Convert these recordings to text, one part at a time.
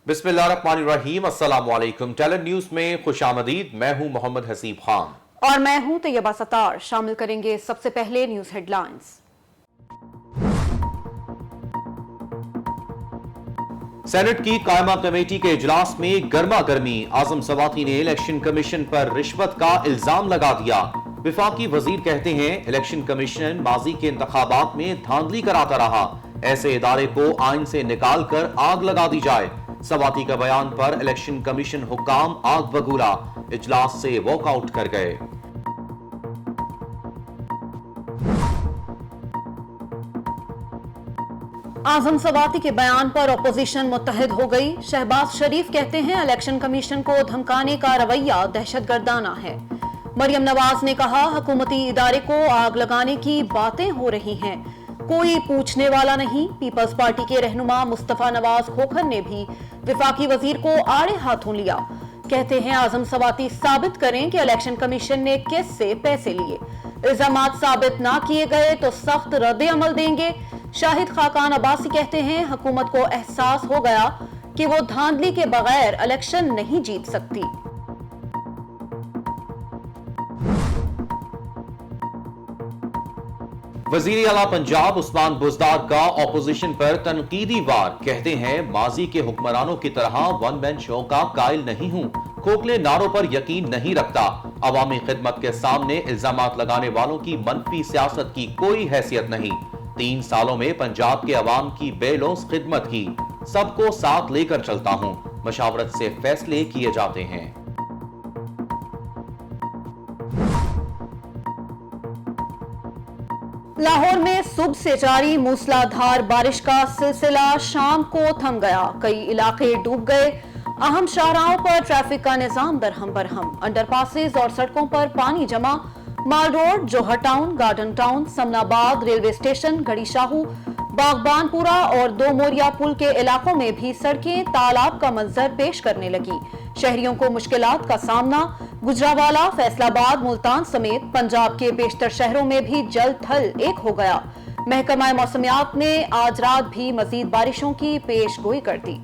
बिस्मिल्लाहिर्रहमानिर्रहीम, अस्सलाम वालेकुम। टैलेंट न्यूज में खुशामदीद। मैं हूं मोहम्मद हसीब खान और मैं हूं तैयबा सतार। शामिल करेंगे सबसे पहले न्यूज हेडलाइंस। सेनेट की कायमा कमेटी के इजलास में गर्मा गर्मी। आजम सवाती ने इलेक्शन कमीशन पर रिश्वत का इल्जाम लगा दिया। विफाकी वजीर कहते हैं इलेक्शन कमीशन माजी के इंतखाबात में धांधली कराता रहा, ऐसे इदारे को आइन से निकाल कर आग लगा दी जाए। सवाती का बयान पर इलेक्शन कमीशन हुक्काम आग बगूला, इजलास से वॉकआउट कर गए। आजम सवाती के बयान पर अपोजिशन मुत्तहिद हो गई। शहबाज शरीफ कहते हैं इलेक्शन कमीशन को धमकाने का रवैया दहशतगर्दाना है। मरियम नवाज ने कहा हुकूमती इदारे को आग लगाने की बातें हो रही हैं, कोई पूछने वाला नहीं। पीपल्स पार्टी के रहनुमा मुस्तफा नवाज खोखर ने भी विफाकी वजीर को आड़े हाथों लिया। कहते हैं आजम सवाती साबित करें कि इलेक्शन कमीशन ने किस से पैसे लिए। इल्जामात साबित ना किए गए तो सख्त रद्द अमल देंगे। शाहिद खाकान अब्बासी कहते हैं हुकूमत को एहसास हो गया कि वो धांधली के बगैर इलेक्शन नहीं जीत सकती। वजीर आला पंजाब उस्मान बुज़दार का ऑपोजिशन पर तनकीदी वार। कहते हैं माजी के हुक्मरानों की तरह वन मैन शो का कायल नहीं हूं, खोखले नारों पर यकीन नहीं रखता। अवामी खिदमत के सामने इल्जामात लगाने वालों की मनफी सियासत की कोई हैसियत नहीं। 3 सालों में पंजाब के अवाम की बेलौस खिदमत की, सबको साथ लेकर चलता हूं, मशावरत से फैसले किए जाते हैं। लाहौर में सुबह से जारी मूसलाधार बारिश का सिलसिला शाम को थम गया। कई इलाके डूब गए। अहम शाहराहों पर ट्रैफिक का निजाम दरहम बरहम। अंडरपासेज और सड़कों पर पानी जमा। Mall Road, Johar town, garden town, Samanabad railway station, Garhi Shahu, Baghbanpura और दो मोरिया पुल के इलाकों में भी सड़कें तालाब का मंजर पेश करने लगी। शहरियों को मुश्किलात का सामना। गुजरावाला, फैसलाबाद, मुल्तान समेत पंजाब के बेशतर शहरों में भी जल थल एक हो गया। महकमा मौसमियात ने आज रात भी मजीद बारिशों की पेश गोई कर दी।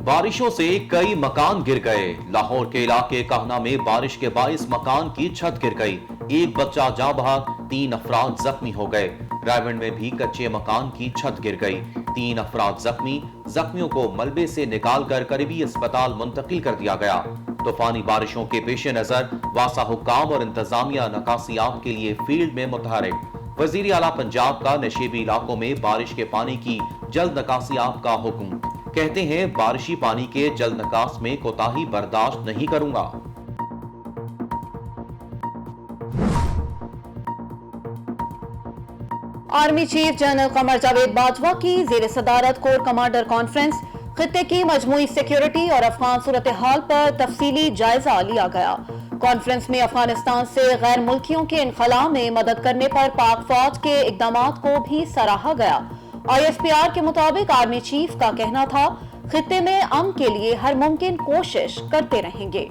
बारिशों से कई मकान गिर गए। लाहौर के इलाके कहना में बारिश के बाइस मकान की छत गिर गई। एक बच्चा जाँ बहक, 3 अफराद जख्मी हो गए। रायवंड में भी कच्चे मकान की छत गिर गई, 3 अफराद जख्मी। जख्मियों को मलबे से निकालकर करीबी अस्पताल मुंतकिल कर दिया गया। तूफानी बारिशों के पेश नजर वासा हुक्काम और इंतजामिया नकासियात के लिए फील्ड में मुतहरिक। वजीर आला पंजाब का नशेबी इलाकों में बारिश के पानी की जल्द नकासियात का हुक्म। कहते हैं बारिशी पानी के जल्द निकास में कोताही बर्दाश्त नहीं करूंगा। Army chief general Qamar Javed Bajwa की जेर सदारत कोर कमांडर कॉन्फ्रेंस। खित्ते की मजमूई सिक्योरिटी और अफगान सूरत हाल पर तफसीली जायजा लिया गया। कॉन्फ्रेंस में अफगानिस्तान से गैर मुल्कियों के इनखला में मदद करने पर पाक फौज के इकदामात को भी सराहा गया। ISPR के मुताबिक आर्मी चीफ का कहना था खित्ते में अमन के लिए हर मुमकिन कोशिश करते रहेंगे।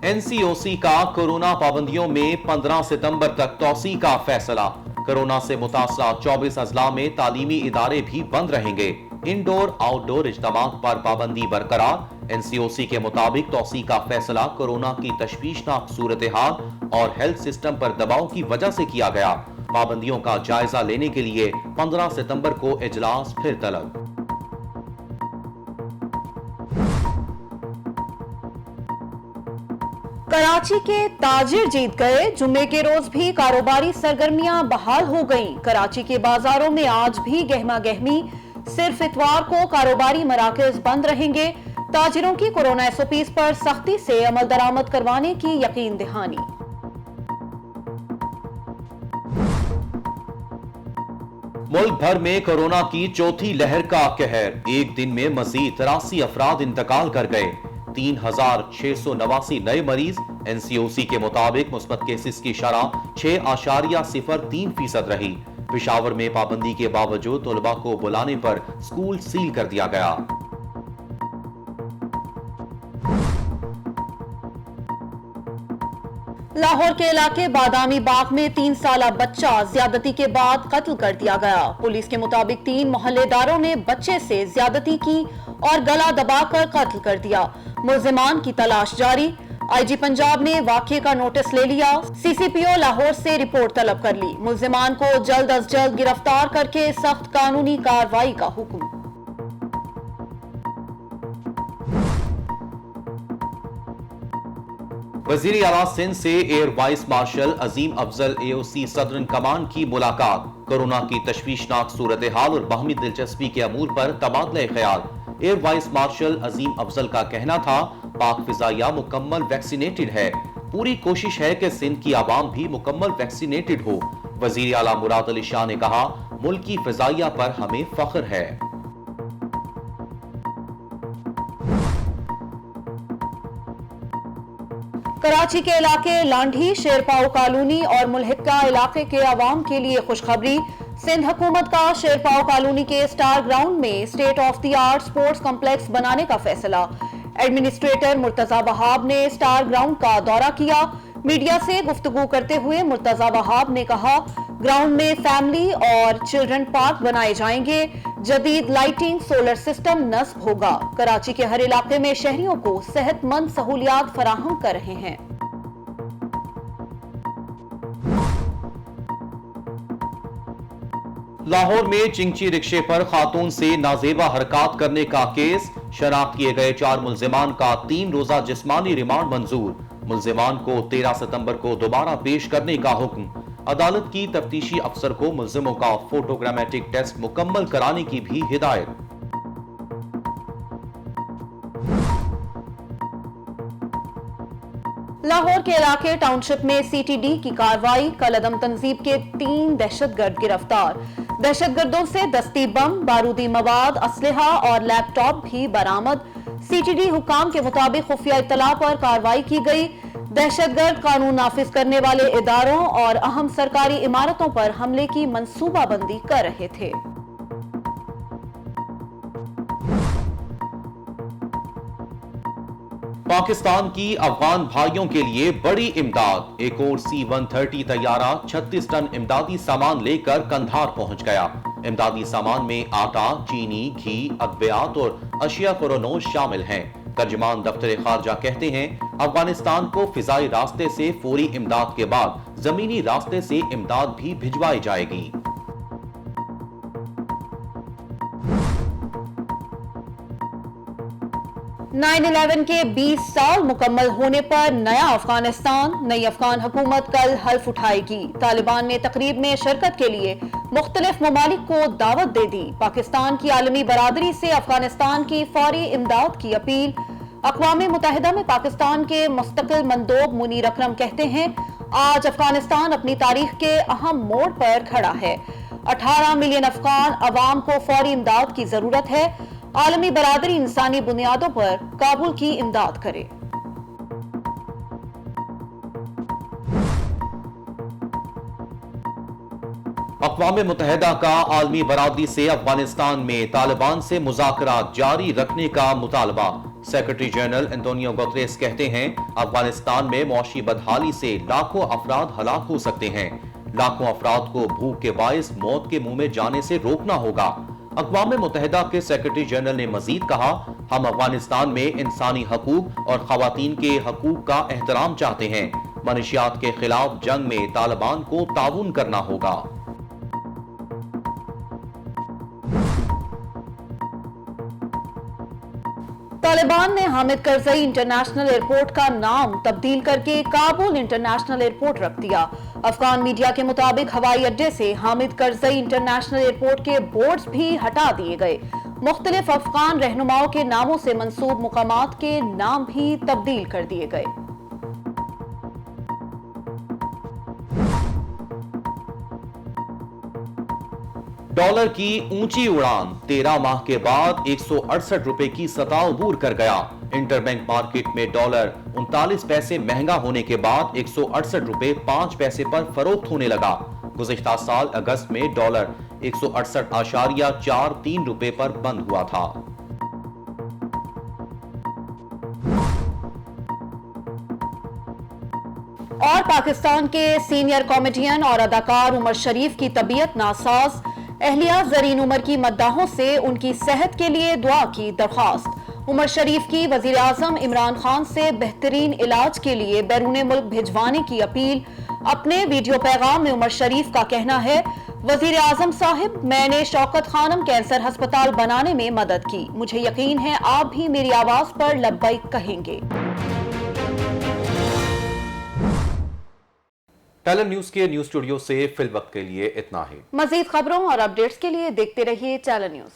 NCOC का कोरोना पाबंदियों में 15 सितंबर तक तौसी का फैसला। कोरोना से मुतासरा 24 अजला में तालीमी इदारे भी बंद रहेंगे। इंडोर आउटडोर इज्तिमात पर पाबंदी बरकरार। NCOC के मुताबिक तौसी का फैसला कोरोना की तशवीशनाक सूरत हाल और हेल्थ सिस्टम पर दबाव की वजह से किया गया। पाबंदियों का जायजा लेने के लिए 15 सितंबर को इजलास फिर तलब। कराची के ताजिर जीत गए। जुम्मे के रोज भी कारोबारी सरगर्मियां बहाल हो गईं। कराची के बाजारों में आज भी गहमा गहमी। सिर्फ इतवार को कारोबारी मराकज बंद रहेंगे। ताजिरों की कोरोना SOPs पर सख्ती से अमल दरामद करवाने की यकीन दहानी। मुल्क भर में कोरोना की चौथी लहर का कहर। एक दिन में मजीद 83 अफराद इंतकाल कर गए। 3689 नए मरीज। NCOC के मुताबिक मुस्बत केसेस की शरह 6.03% रही। पेशावर में पाबंदी के बावजूद तलबा को बुलाने पर स्कूल सील कर दिया गया। लाहौर के इलाके बादामी बाग में 3 साला बच्चा ज्यादती के बाद कत्ल कर दिया गया। पुलिस के मुताबिक 3 मोहल्लेदारों ने बच्चे से ज्यादती की और गला दबाकर कत्ल कर दिया। मुल्जिमान की तलाश जारी। आईजी पंजाब ने वाकये का नोटिस ले लिया। सीसीपीओ लाहौर से रिपोर्ट तलब कर ली। मुल्जिमान को जल्द अज जल्द गिरफ्तार करके सख्त कानूनी कार्रवाई का हुक्म। वजीर आला सिंध से एयर वाइस मार्शल अजीम अफजल एओसी सदरन कमान की मुलाकात। कोरोना की तशवीशनाक सूरत हाल और बाहमी दिलचस्पी के अमूर पर तबादला ख्याल। एयर वाइस मार्शल अजीम अफजल का कहना था, पाक फिजाइया मुकम्मल वैक्सीनेटेड है। पूरी कोशिश है कि सिंध की आवाम भी मुकम्मल वैक्सीनेटेड हो। वजीर आला मुराद अली शाह ने कहा, मुल्क की फिजाइया पर हमें फख्र है। कराची के इलाके लांढी, शेरपाओ कॉलोनी और मुल्हिका इलाके के अवाम के लिए खुशखबरी। सिंध हुकूमत का शेरपाओ कॉलोनी के स्टार ग्राउंड में state of the art sports complex बनाने का फैसला। एडमिनिस्ट्रेटर मुर्तजा वहाब ने स्टार ग्राउंड का दौरा किया। मीडिया से गुफ्तगू करते हुए मुर्तजा वहाब ने कहा, ग्राउंड में फैमिली और चिल्ड्रन पार्क बनाए जाएंगे। जदीद लाइटिंग, सोलर सिस्टम नस्ब होगा। कराची के हर इलाके में शहरियों को सेहतमंद सहूलियात फराहम कर रहे हैं। लाहौर में चिंची रिक्शे पर खातून से नाजेबा हरकत करने का केस। शनाख्त किए गए 4 मुल्जिमान का 3 रोजा जिस्मानी रिमांड मंजूर। मुल्जिमान को 13 सितंबर को दोबारा पेश करने का हुक्म। अदालत की तफ्तीशी अफसर को मुल्जिमों का फोटोग्रामेटिक टेस्ट मुकम्मल कराने की भी हिदायत। लाहौर के इलाके टाउनशिप में सीटीडी की कार्रवाई। कल अदम तंजीब के 3 दहशतगर्द गिरफ्तार। दहशतगर्दों से दस्ती बम, बारूदी मवाद, असलहा और लैपटॉप भी बरामद। सीटीडी हुकाम के मुताबिक खुफिया इत्तला पर कार्रवाई की गई। दहशतगर्द कानून नाफिज करने वाले इदारों और अहम सरकारी इमारतों पर हमले की मंसूबाबंदी कर रहे थे। पाकिस्तान की अफगान भाइयों के लिए बड़ी इमदाद। एक और C-130 तैयारा 36 टन इमदादी सामान लेकर कंधार पहुंच गया। इमदादी सामान में आटा, चीनी, घी, अद्वियात और अशिया फरोनोश शामिल हैं। तर्जमान दफ्तर खारजा कहते हैं, अफगानिस्तान को फिजाई रास्ते से फौरी इमदाद के बाद जमीनी रास्ते से इमदाद भी भिजवाई जाएगी। नाइन 11 के 20 साल मुकम्मल होने पर नया अफगानिस्तान, नई अफगान हुकूमत कल हल्फ उठाएगी। तालिबान ने तकरीब में शिरकत के लिए मुख्तलिफ ममालिक को दावत दे दी। पाकिस्तान की आलमी बरादरी से अफगानिस्तान की फौरी इमदाद की अपील। अक़वाम मुत्तहिदा में पाकिस्तान के मुस्तकिल मंदोब मुनीर अकरम कहते हैं, आज अफगानिस्तान अपनी तारीख के अहम मोड़ पर खड़ा है। 18 मिलियन अफगान अवाम को फौरी इमदाद की जरूरत है। आलमी बरादरी इंसानी बुनियादों पर काबुल की इमदाद करे। अक़वाम मुत्तहिदा का आलमी बरादरी से अफगानिस्तान में तालिबान से मुज़ाकरात जारी रखने का मुतालबा। सेक्रेटरी जनरल एंटोनियो गुतेरेस कहते हैं, अफगानिस्तान में मौशी बदहाली से लाखों अफराद हलाक हो सकते हैं। लाखों अफराद को भूख के बाइस मौत के मुंह में जाने से रोकना होगा। अक़वाम मुत्तहिदा के सेक्रेटरी जनरल ने मजीद कहा, हम अफगानिस्तान में इंसानी हकूक और खवातीन के हकूक का एहतराम चाहते हैं। मनशियात के खिलाफ जंग में तालिबान को ताउन करना होगा। तालिबान ने हामिद करजई इंटरनेशनल एयरपोर्ट का नाम तब्दील करके काबुल इंटरनेशनल एयरपोर्ट रख दिया। अफगान मीडिया के मुताबिक हवाई अड्डे से हामिद करजई इंटरनेशनल एयरपोर्ट के बोर्ड्स भी हटा दिए गए। मुख्तलिफ अफगान रहनुमाओं के नामों से मंसूब मुकामात के नाम भी तब्दील कर दिए गए। डॉलर की ऊंची उड़ान 13 माह के बाद 168 रुपए की सतह अबूर कर गया। इंटरबैंक मार्केट में डॉलर 39 पैसे महंगा होने के बाद 168 रुपए 5 पैसे पर फरोख्त होने लगा। गुज़िश्ता साल अगस्त में डॉलर 168.43 रुपए पर बंद हुआ था। और पाकिस्तान के सीनियर कॉमेडियन और अदाकार उमर शरीफ की तबीयत नासाज। अहलिया ज़रीन उमर की मद्दाहों से उनकी सेहत के लिए दुआ की दरख्वास्त। उमर शरीफ की वज़ीर आज़म इमरान खान से बेहतरीन इलाज के लिए बैरून मुल्क भिजवाने की अपील। अपने वीडियो पैगाम में उमर शरीफ का कहना है, वज़ीर आज़म साहिब, मैंने शौकत खानम कैंसर अस्पताल बनाने में मदद की। मुझे यकीन है आप भी मेरी आवाज़ पर लब्बैक कहेंगे। टैलेंट न्यूज के न्यूज स्टूडियो से फिल वक्त के लिए इतना ही। मजीद खबरों और अपडेट्स के लिए देखते रहिए टैलेंट न्यूज।